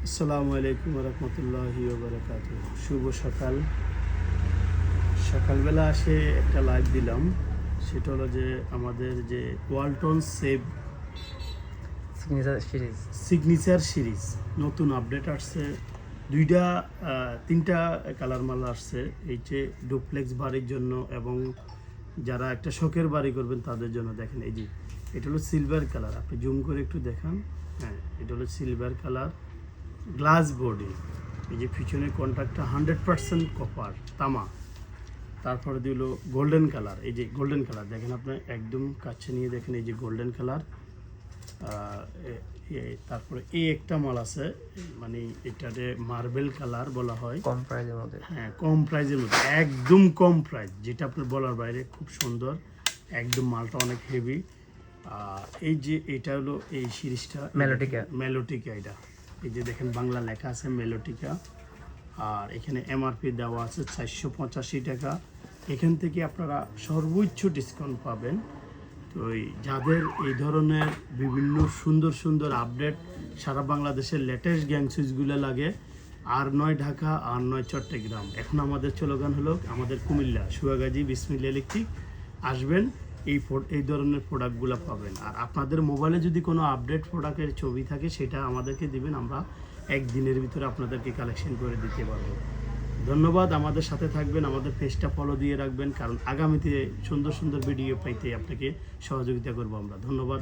আসসালামু আলাইকুম রহমতুল্লাহি বারাকাতুহ। শুভ সকাল। সকালবেলা আসে একটা লাইভ দিলাম, সেটা হলো যে আমাদের যে ওয়ালটন সেভ সিগনেচার সিরিজ নতুন আপডেট আসছে। তিনটা কালার মাল আসছে। এই যে ডুপ্লেক্স বাড়ির জন্য এবং যারা একটা শখের বাড়ি করবেন তাদের জন্য। দেখেন এই যে এটা হলো সিলভার কালার, আপনি জুম করে একটু দেখান। হ্যাঁ, এটা হলো সিলভার কালার, গ্লাস বডি। এই যে পিছনের কন্ট্রাক্টটা 100% কপার তামা। তারপরে দিল গোল্ডেন কালার। এই যে গোল্ডেন কালার দেখেন, আপনি একদম কাছে নিয়ে দেখেন, এই যে গোল্ডেন কালার। তারপরে এই একটা মাল আছে, মানে এটাতে মার্বেল কালার বলা হয়, কম প্রাইজের মধ্যে। হ্যাঁ, কম প্রাইজের মধ্যে, একদম কম প্রাইস, যেটা আপনার বলার বাইরে, খুব সুন্দর, একদম মালটা অনেক হেভি। এই যে এটা হলো এই সিরিজটা মেলোটিকা। এটা এই যে দেখেন বাংলা লেখা আছে মেলোটিকা, আর এখানে এমআরপি দেওয়া আছে 485 টাকা। এখান থেকে আপনারা সর্বোচ্চ ডিসকাউন্ট পাবেন। তো যাদের এই ধরনের বিভিন্ন সুন্দর সুন্দর আপডেট, সারা বাংলাদেশের লেটেস্ট গ্যাং সুইচগুলো লাগে, আর নয় ঢাকা, আর নয় চট্টগ্রাম। এখন আমাদের স্লোগান হলো আমাদের কুমিল্লা, সুয়াগাজী বিসমিল্লা ইলেকট্রিক। আসবেন, এই ধরনের প্রোডাক্টগুলো পাবেন। আর আপনাদের মোবাইলে যদি কোনো আপডেট প্রোডাক্টের ছবি থাকে সেটা আমাদেরকে দিবেন, আমরা একদিনের ভিতরে আপনাদেরকে কালেকশন করে দিতে পারবো। ধন্যবাদ। আমাদের সাথে থাকবেন, আমাদের পেজটা ফলো দিয়ে রাখবেন, কারণ আগামীতে সুন্দর সুন্দর ভিডিও পাইতে আপনাকে সহযোগিতা করবো আমরা। ধন্যবাদ।